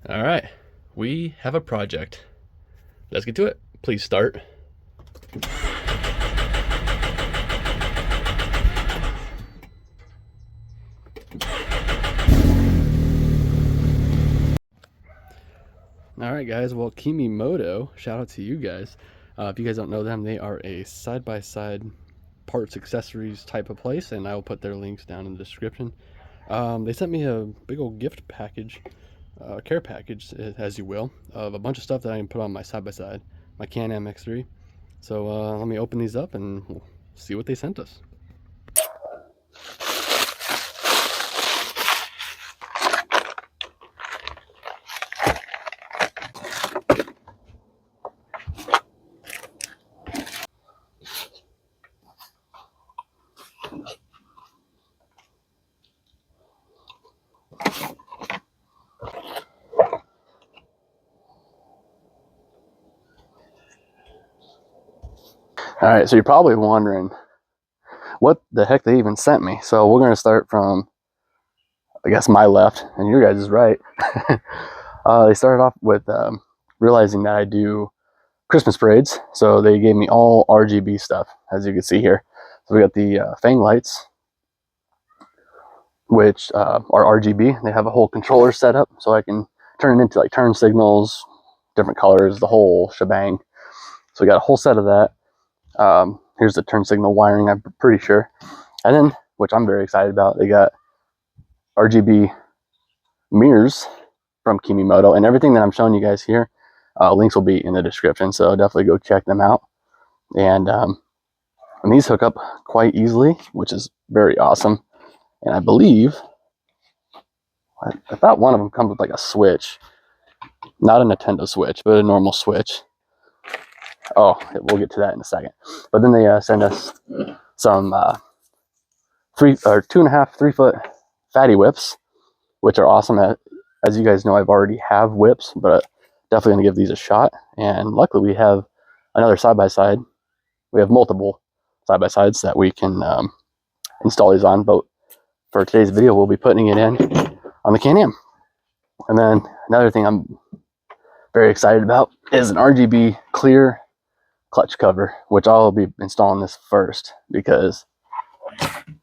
All right, we have a project. Let's get to it. Please start. All right, guys. Well, Kemimoto, shout out to you guys. If you guys don't know them, they are a side-by-side parts accessories type of place, and I will put their links down in the description. They sent me a big old gift package, care package, as you will, of a bunch of stuff that I can put on my side-by-side, my Can-Am X3. So let me open these up and we'll see what they sent us. All right, so you're probably wondering what the heck they even sent me. So we're going to start from, I guess, my left and your guys' right. They started off with realizing that I do Christmas parades, so they gave me all RGB stuff, as you can see here. So we got the Fang lights, which are RGB. They have a whole controller set up, so I can turn it into like turn signals, different colors, the whole shebang. So we got a whole set of that. Here's the turn signal wiring, I'm pretty sure. And then, which I'm very excited about, they got RGB mirrors from Kemimoto, and everything that I'm showing you guys here, links will be in the description, so definitely go check them out. And these hook up quite easily, which is very awesome. And I believe, I thought one of them comes with like a switch, not a Nintendo Switch, but a normal Switch. Oh, we'll get to that in a second. But then they send us some 2.5, 3 foot fatty whips, which are awesome. As you guys know, I've already have whips, but definitely gonna give these a shot. And luckily we have another side-by-side. We have multiple side-by-sides that we can install these on, but for today's video, we'll be putting it in on the Can-Am. And then another thing I'm very excited about is an RGB clear clutch cover, which I'll be installing this first because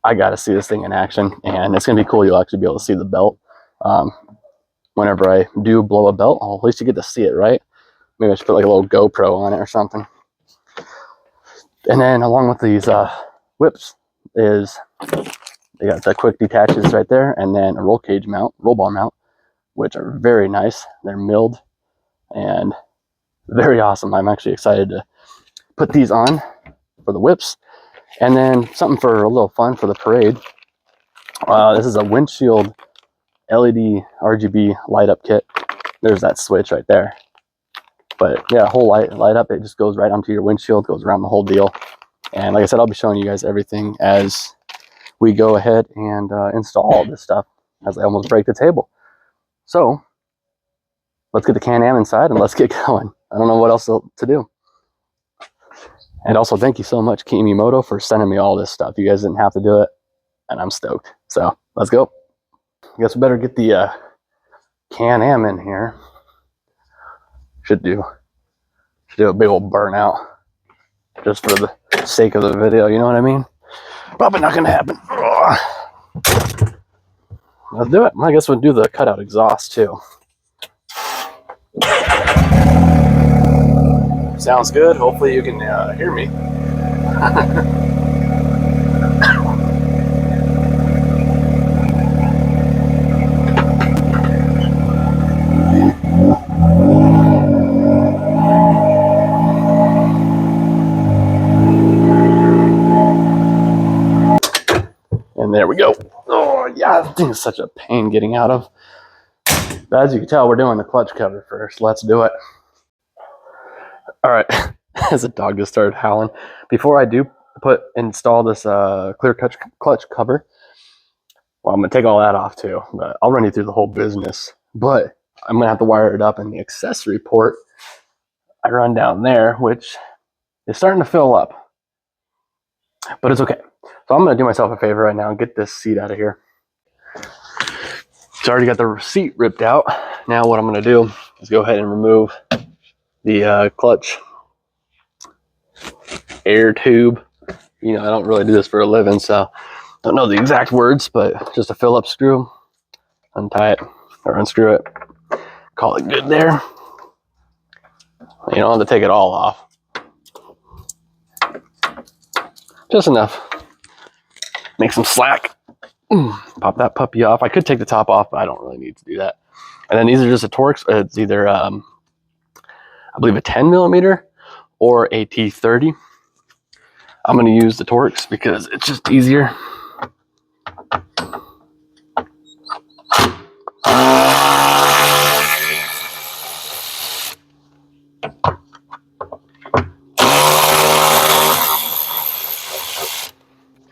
I got to see this thing in action, and it's going to be cool. You'll actually be able to see the belt. Whenever I do blow a belt, at least you get to see it, right? Maybe I should put like a little GoPro on it or something. And then along with these whips is they got the quick detaches right there, and then a roll bar mount, which are very nice. They're milled and very awesome. I'm actually excited to put these on for the whips. And then something for a little fun for the parade. This is a windshield LED RGB light up kit. There's that switch right there. But yeah, whole light up, it just goes right onto your windshield, goes around the whole deal. And like I said, I'll be showing you guys everything as we go ahead and install all this stuff, as I almost break the table. So let's get the Can-Am inside and let's get going. I don't know what else to do. And also, thank you so much, Kemimoto, for sending me all this stuff. You guys didn't have to do it, and I'm stoked. So let's go. I guess we better get the Can-Am in here. Should do a big old burnout just for the sake of the video. You know what I mean? Probably not gonna happen. Ugh. Let's do it. I guess we'll do the cutout exhaust too. Sounds good. Hopefully you can hear me. And there we go. Oh yeah, that thing is such a pain getting out of. But as you can tell, we're doing the clutch cover first. Let's do it. All right, as the dog just started howling. Before I do install this clear clutch cover, well, I'm gonna take all that off too, but I'll run you through the whole business. But I'm gonna have to wire it up in the accessory port. I run down there, which is starting to fill up, but it's okay. So I'm gonna do myself a favor right now and get this seat out of here. It's already got the seat ripped out. Now what I'm going to do is go ahead and remove the clutch air tube. You know, I don't really do this for a living, so I don't know the exact words, but just a Phillips screw, untie it or unscrew it, call it good there. You don't have to take it all off, just enough. Make some slack. Pop that puppy off. I could take the top off, but I don't really need to do that. And then these are just a Torx. It's either I believe a 10mm or a T30. I'm going to use the Torx because it's just easier.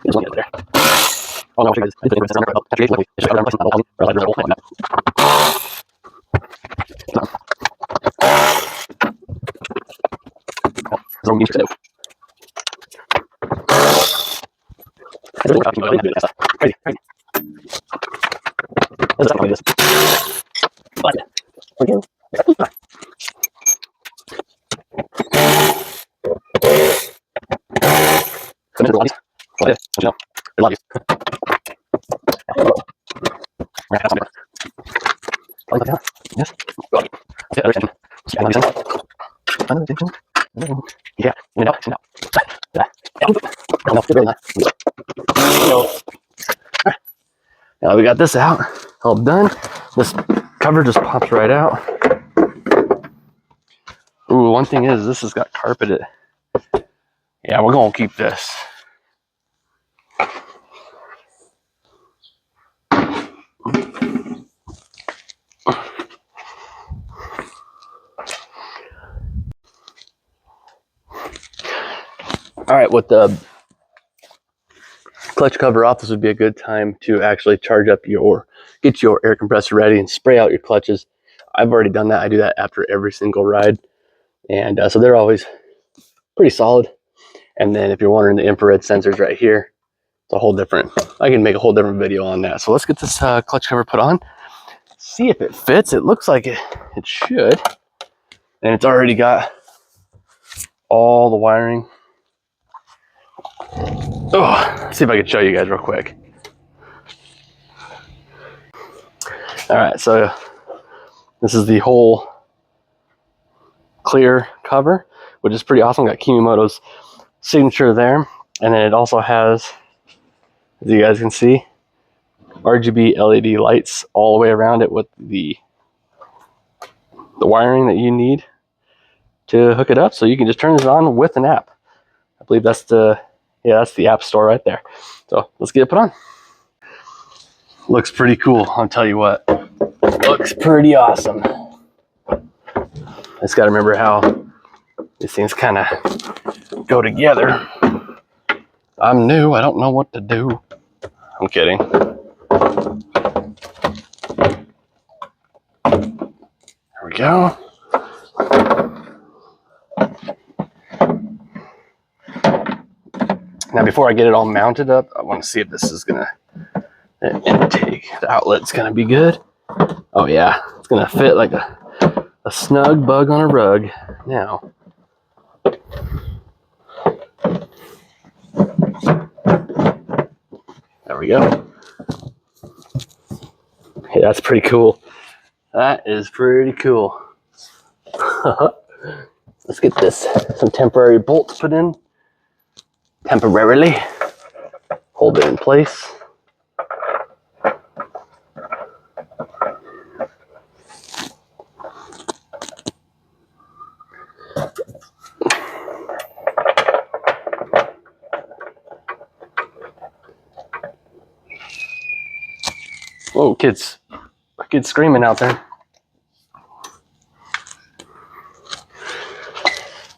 There's one there. Oh no, yeah, now we got this out, all done. This cover just pops right out. Ooh, one thing is this has got carpeted. Yeah, we're gonna keep this. All right, with the clutch cover off, this would be a good time to actually charge up get your air compressor ready and spray out your clutches. I've already done that. I do that after every single ride. And so they're always pretty solid. And then if you're wondering, the infrared sensors right here, it's a whole different, I can make a whole different video on that. So let's get this clutch cover put on, see if it fits. It looks like it should. And it's already got all the wiring. Oh, let's see if I can show you guys real quick. All right, so this is the whole clear cover, which is pretty awesome. Got Kemimoto's signature there. And then it also has, as you guys can see, RGB LED lights all the way around it with the wiring that you need to hook it up. So you can just turn this on with an app. I believe that's that's the app store right there. So let's get it put on. Looks pretty cool, I'll tell you what. Looks pretty awesome. Just gotta remember how these things kind of go together. I'm new, I don't know what to do. I'm kidding. There we go. Now before I get it all mounted up, I want to see if this is gonna, the intake, the outlet's gonna be good. Oh yeah, it's gonna fit like a snug bug on a rug. Now, there we go. Hey, that's pretty cool. That is pretty cool. Let's get some temporary bolts put in. Temporarily. Hold it in place. Whoa, kids screaming out there.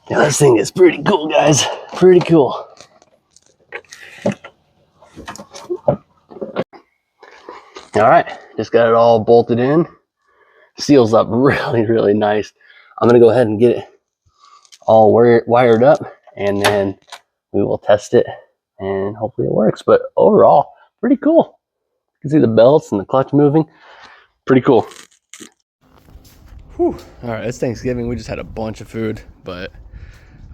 Yeah, this thing is pretty cool, guys. Pretty cool. All right, just got it all bolted in. Seals up really, really nice. I'm gonna go ahead and get it all wired up, and then we will test it, and hopefully it works. But overall, pretty cool. You can see the belts and the clutch moving. Pretty cool. Whew. All right, it's Thanksgiving. We just had a bunch of food, but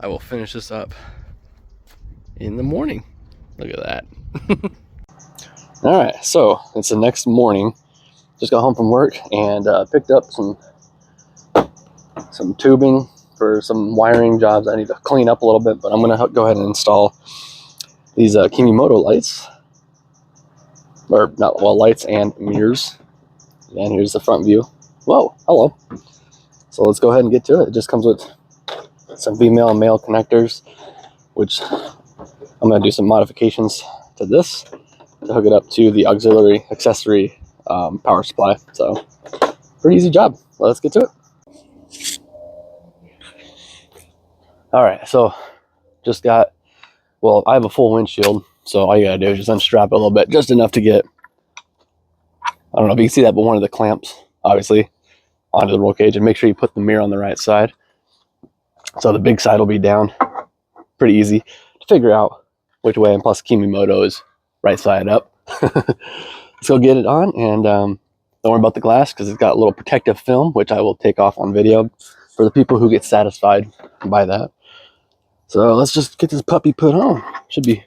I will finish this up in the morning. Look at that. All right, so it's the next morning. Just got home from work and picked up some tubing for some wiring jobs I need to clean up a little bit, but I'm gonna go ahead and install these Kemimoto lights, or not, well, lights and mirrors. And here's the front view. Whoa, hello. So let's go ahead and get to it. It just comes with some female and male connectors, which I'm gonna do some modifications to this to hook it up to the auxiliary accessory power supply. So pretty easy job. Let's get to it. All right, so just got, well, I have a full windshield, so all you gotta do is just unstrap it a little bit, just enough to get, I don't know if you can see that, but one of the clamps, obviously, onto the roll cage, and make sure you put the mirror on the right side. So the big side will be down. Pretty easy to figure out which way, and plus Kemimoto is right side up. Let's go get it on, and don't worry about the glass because it's got a little protective film, which I will take off on video for the people who get satisfied by that. So let's just get this puppy put on. Should be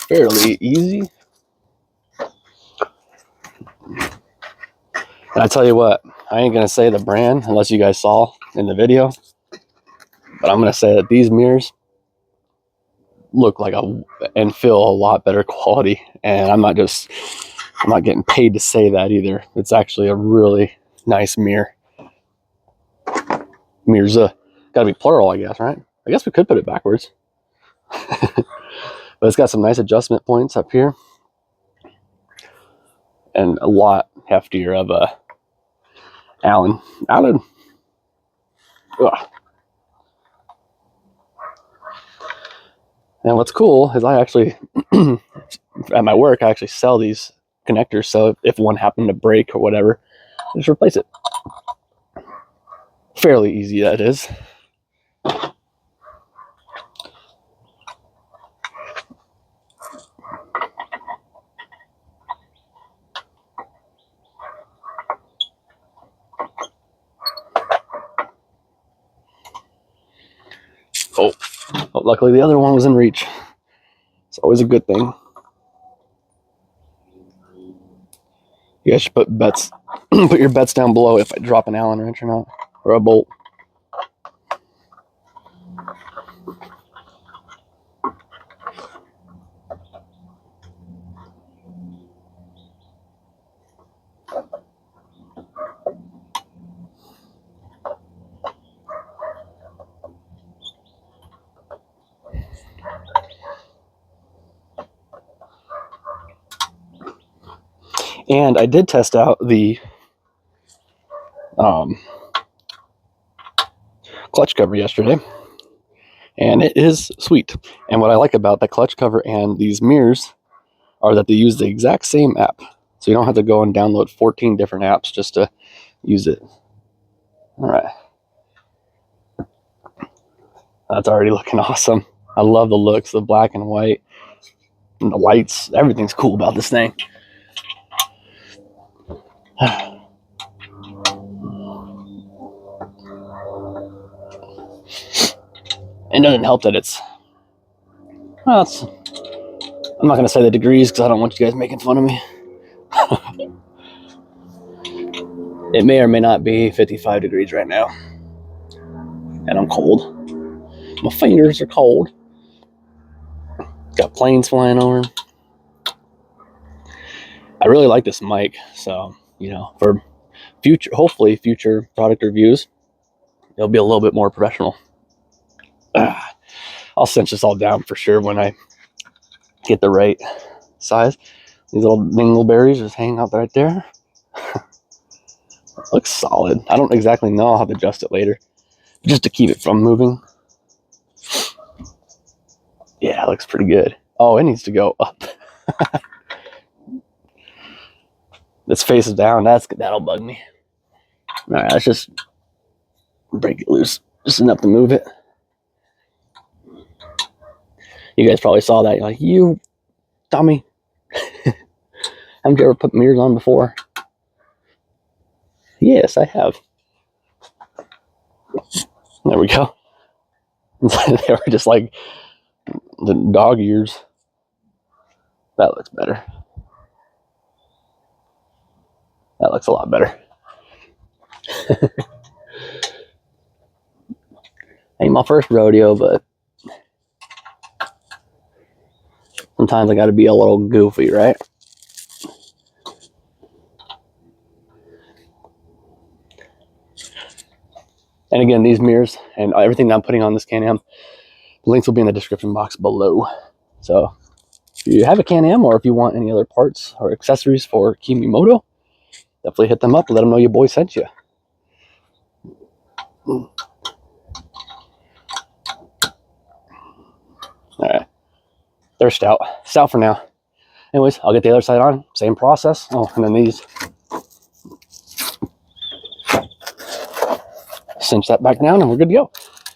fairly easy. And I tell you what, I ain't gonna say the brand unless you guys saw in the video, but I'm gonna say that these mirrors look like and feel a lot better quality. And I'm not getting paid to say that either. It's actually a really nice mirror. Mirrors, gotta be plural, I guess, right? I guess we could put it backwards. But it's got some nice adjustment points up here, and a lot heftier of a Allen. Ugh. And what's cool is I actually, at my work, I actually sell these connectors. So if one happened to break or whatever, just replace it. Fairly easy, that is. Oh, luckily the other one was in reach. It's always a good thing. You guys should put bets, put your bets down below if I drop an Allen wrench or not, or a bolt. And I did test out the clutch cover yesterday, and it is sweet. And what I like about the clutch cover and these mirrors are that they use the exact same app. So you don't have to go and download 14 different apps just to use it. All right. That's already looking awesome. I love the looks, the black and white, and the lights. Everything's cool about this thing. It doesn't help that it's, well, I'm not going to say the degrees because I don't want you guys making fun of me. It may or may not be 55 degrees right now. And I'm cold. My fingers are cold. Got planes flying over. I really like this mic. So, you know, for future, hopefully future product reviews, it'll be a little bit more professional. I'll cinch this all down for sure when I get the right size. These little dingleberries just hang out right there. Looks solid. I don't exactly know. I'll have to adjust it later just to keep it from moving. Yeah, it looks pretty good. Oh, it needs to go up. This face is down. That'll bug me. All right, let's just break it loose just enough to move it. You guys probably saw that. You're like, you dummy. Haven't you ever put mirrors on before? Yes, I have. There we go. They were just like the dog ears. That looks better. That looks a lot better. Ain't my first rodeo, but sometimes I gotta be a little goofy, right? And again, these mirrors and everything that I'm putting on this Can-Am, the links will be in the description box below. So if you have a Can-Am or if you want any other parts or accessories for Kemimoto, definitely hit them up and let them know your boy sent you. All right, they're stout for now. Anyways, I'll get the other side on, same process. Oh, and then these, cinch that back down and we're good to go.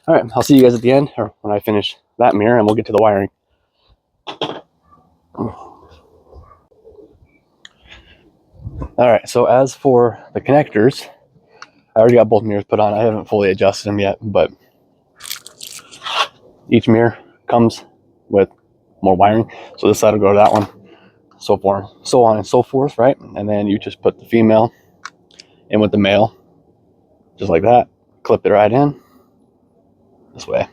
All right, I'll see you guys at the end or when I finish that mirror and we'll get to the wiring. All right, so as for the connectors, I already got both mirrors put on. I haven't fully adjusted them yet, but each mirror comes with more wiring. So this side will go to that one, so forth, so on and so forth, right? And then you just put the female in with the male, just like that. Clip it right in this way.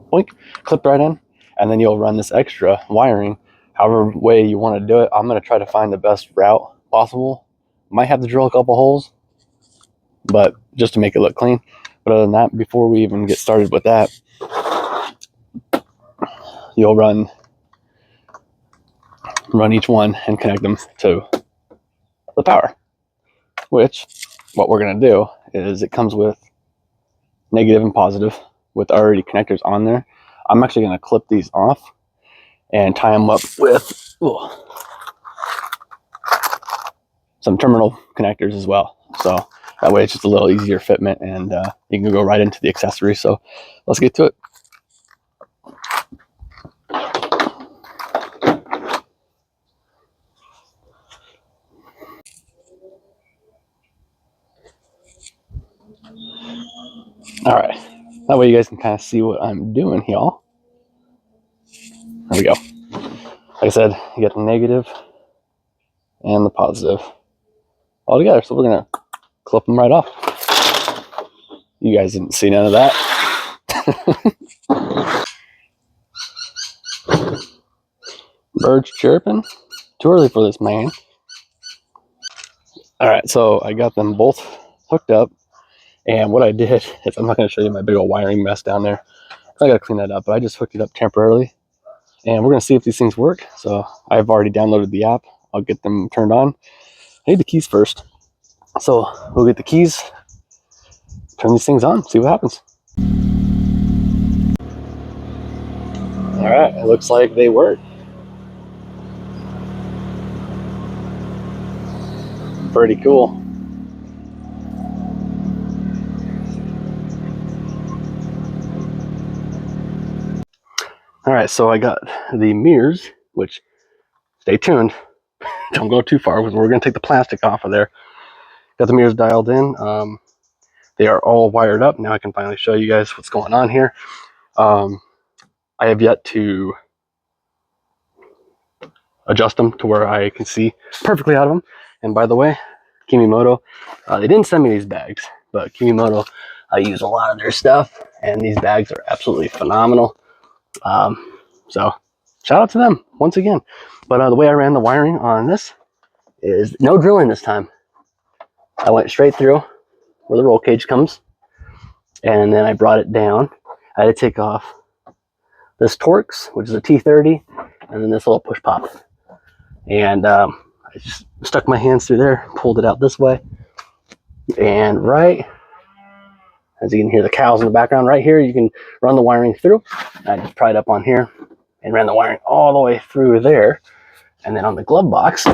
Blink, clip right in, and then you'll run this extra wiring however way you want to do it. I'm going to try to find the best route possible. Might have to drill a couple holes, but just to make it look clean. But other than that, before we even get started with that, you'll run each one and connect them to the power, which what we're going to do is it comes with negative and positive with already connectors on there. I'm actually going to clip these off and tie them up with some terminal connectors as well. So that way it's just a little easier fitment and you can go right into the accessory. So let's get to it. All right, that way you guys can kind of see what I'm doing, y'all. There we go. Like I said, you get the negative and the positive all together. So we're gonna clip them right off. You guys didn't see none of that. Birds chirping. Too early for this, man. All right, so I got them both hooked up. And what I did is, I'm not going to show you my big old wiring mess down there. I got to clean that up, but I just hooked it up temporarily. And we're going to see if these things work. So I've already downloaded the app. I'll get them turned on. I need the keys first. So we'll get the keys, turn these things on, see what happens. All right, it looks like they work. Pretty cool. All right, so I got the mirrors, which, stay tuned, don't go too far because we're going to take the plastic off of there. Got the mirrors dialed in. They are all wired up. Now I can finally show you guys what's going on here. I have yet to adjust them to where I can see perfectly out of them. And by the way, Kemimoto, they didn't send me these bags, but Kemimoto, I use a lot of their stuff, and these bags are absolutely phenomenal. So shout out to them once again. But the way I ran the wiring on this is no drilling this time. I went straight through where the roll cage comes, and then I brought it down. I had to take off this Torx, which is a T30, and then this little push pop. And I just stuck my hands through there, pulled it out this way, and right, as you can hear the cows in the background, right here, you can run the wiring through. I just pried up on here and ran the wiring all the way through there. And then on the glove box,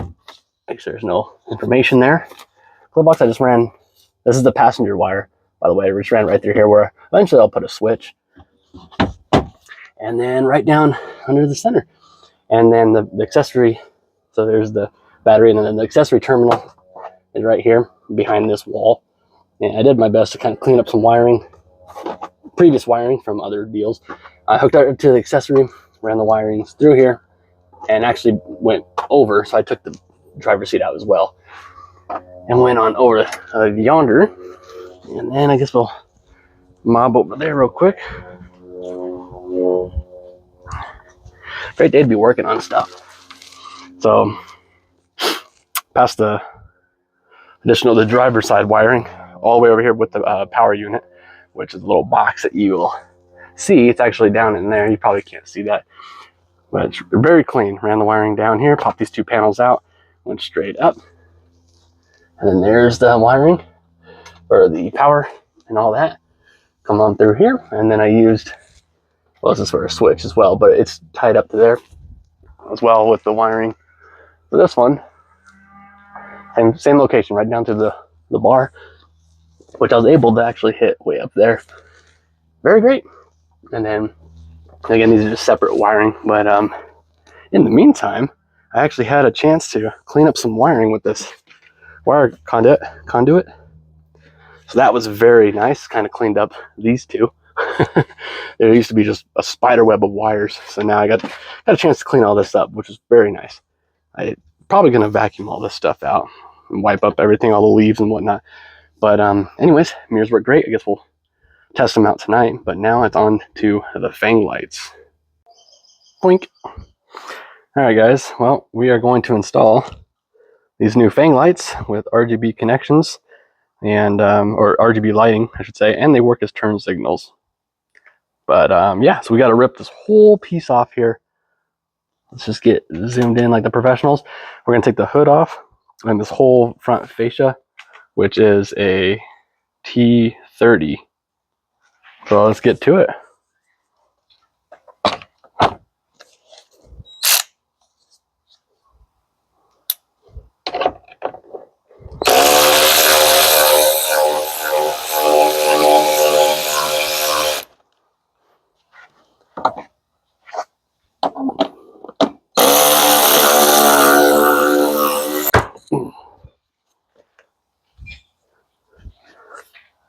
make sure there's no information there. Glove box, I just ran, this is the passenger wire, by the way, I just ran right through here where eventually I'll put a switch. And then right down under the center. And then the accessory, so there's the battery, and then the accessory terminal is right here behind this wall. And I did my best to kind of clean up some wiring, previous wiring from other deals. I hooked up to the accessory, ran the wirings through here, and actually went over, so I took the driver's seat out as well, and went on over yonder. And then I guess we'll mob over there real quick. Great day to be working on stuff. So, past the the driver's side wiring, all the way over here with the power unit, which is a little box that you will see. It's actually down in there. You probably can't see that, but it's very clean. Ran the wiring down here, popped these two panels out, went straight up, and then there's the wiring for the power and all that. Come on through here, and then I used, well, this is for a switch as well, but it's tied up to there as well with the wiring for this one. And same location, right down to the bar, which I was able to actually hit way up there. Very great. And then, again, these are just separate wiring, but in the meantime, I actually had a chance to clean up some wiring with this wire conduit. So that was very nice, kind of cleaned up these two. There used to be just a spider web of wires, so now I got a chance to clean all this up, which is very nice. I'm probably going to vacuum all this stuff out and wipe up everything, all the leaves and whatnot. But anyways, mirrors work great. I guess we'll test them out tonight, but now it's on to the Fang lights. Blink. All right, guys, well, we are going to install these new Fang lights with RGB connections, and or RGB lighting, I should say, and they work as turn signals. But yeah, so we got to rip this whole piece off here. Let's just get zoomed in like the professionals. We're gonna take the hood off and this whole front fascia, which is a T30. So let's get to it.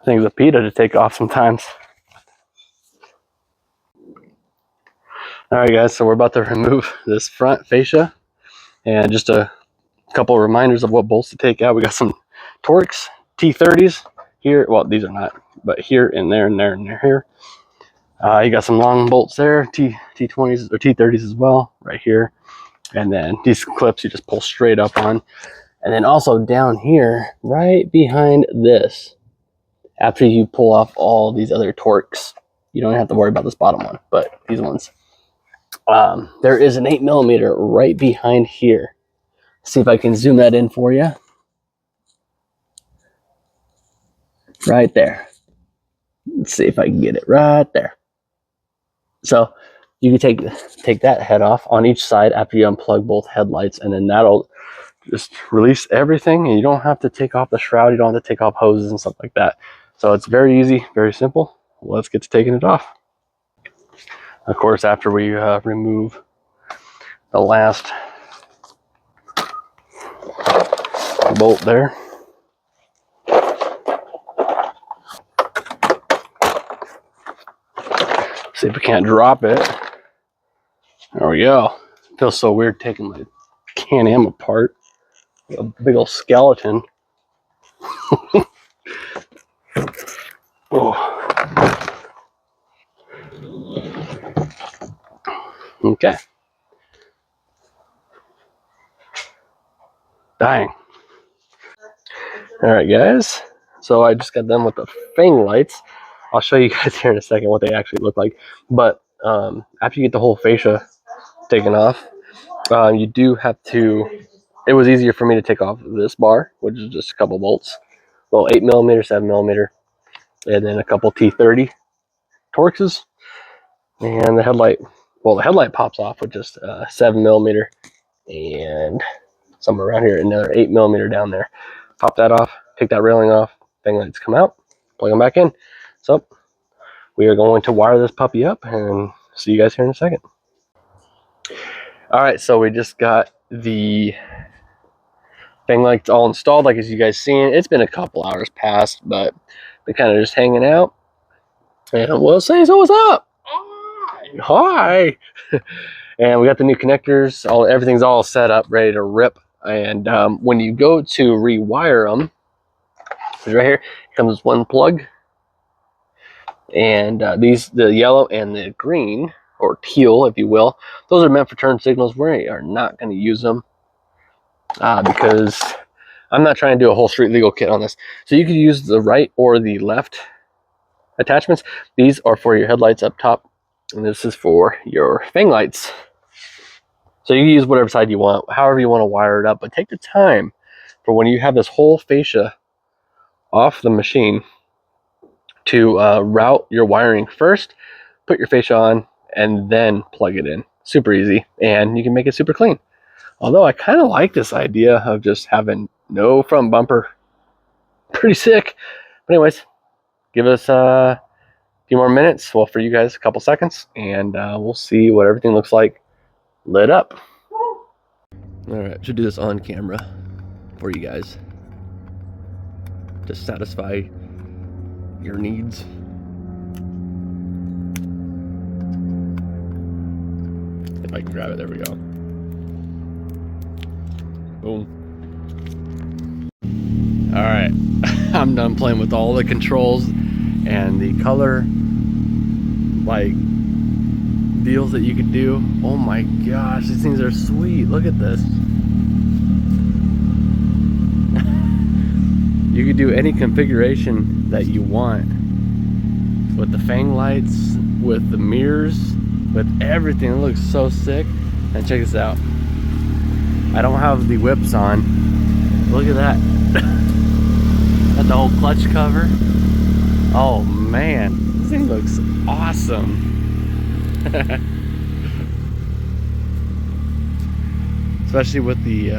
Things a pita to take off sometimes. All right, guys, so we're about to remove this front fascia, and just a couple of reminders of what bolts to take out. We got some Torx T30s here. Well, these are not, but here and there and there and there here. You got some long bolts there, T20s or T30s as well, right here. And then these clips you just pull straight up on. And then also down here, right behind this, after you pull off all these other Torx, you don't have to worry about this bottom one, but these ones. There is an 8mm right behind here. See if I can zoom that in for you. Right there. Let's see if I can get it right there. So you can take that head off on each side after you unplug both headlights, and then that'll just release everything, and you don't have to take off the shroud. You don't have to take off hoses and stuff like that. So it's very easy, very simple. Let's get to taking it off. Of course, after we remove the last bolt there, see if we can't drop it. There we go. It feels so weird taking my Can-Am apart. A big old skeleton. Oh. Okay. Dang. All right, guys. So I just got done with the Fang lights. I'll show you guys here in a second what they actually look like. But after you get the whole fascia taken off, you do have to. It was easier for me to take off this bar, which is just a couple bolts. Well, 8mm, 7mm, and then a couple T30 Torxes. And the headlight, well, the headlight pops off with just 7mm, and somewhere around here, another 8mm down there. Pop that off, take that railing off, Fang lights come out, plug them back in. So we are going to wire this puppy up and see you guys here in a second. All right, so we just got the Fang lights all installed, like as you guys seen. It's been a couple hours past, but been kind of just hanging out. And we'll say, so what's up? Hi. And we got the new connectors. Everything's all set up, ready to rip. And when you go to rewire them, right here comes one plug. And the yellow and the green, or teal, if you will, those are meant for turn signals. We are not going to use them because I'm not trying to do a whole street legal kit on this. So you could use the right or the left attachments. These are for your headlights up top, and this is for your Fang lights. So you can use whatever side you want, however you want to wire it up, but take the time for when you have this whole fascia off the machine to route your wiring first, put your fascia on, and then plug it in. Super easy, and you can make it super clean. Although I kind of like this idea of just having no front bumper. Pretty sick. But anyways, give us a few more minutes. Well, for you guys, a couple seconds, and we'll see what everything looks like lit up. All right, should do this on camera for you guys to satisfy your needs. If I can grab it, there we go. Boom. All right, I'm done playing with all the controls and the color like deals that you could do. Oh my gosh, these things are sweet. Look at this. You could do any configuration that you want with the Fang lights, with the mirrors, with everything. It looks so sick. And check this out. I don't have the whips on. Look at that. Got the whole clutch cover. Oh man, this thing looks awesome. Especially with the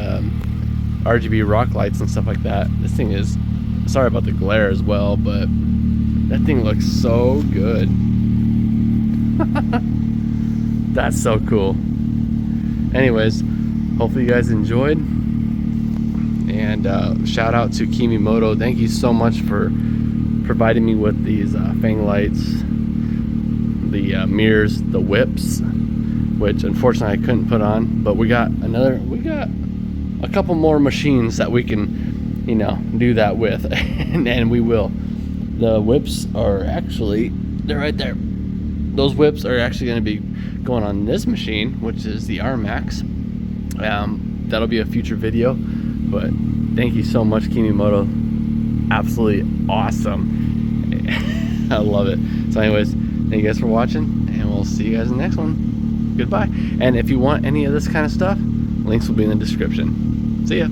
RGB rock lights and stuff like that. This thing is, sorry about the glare as well, but that thing looks so good. That's so cool. Anyways, hopefully you guys enjoyed. And shout out to Kemimoto. Thank you so much for providing me with these Fang lights, the mirrors, the whips, which unfortunately I couldn't put on, but we got a couple more machines that we can, you know, do that with. and we will. The whips are actually, they're right there. Those whips are actually going to be going on this machine, which is the R-Max. That'll be a future video, but thank you so much, Kemimoto. Absolutely awesome. I love it. So anyways, thank you guys for watching, and we'll see you guys in the next one. Goodbye. And if you want any of this kind of stuff, links will be in the description. See ya.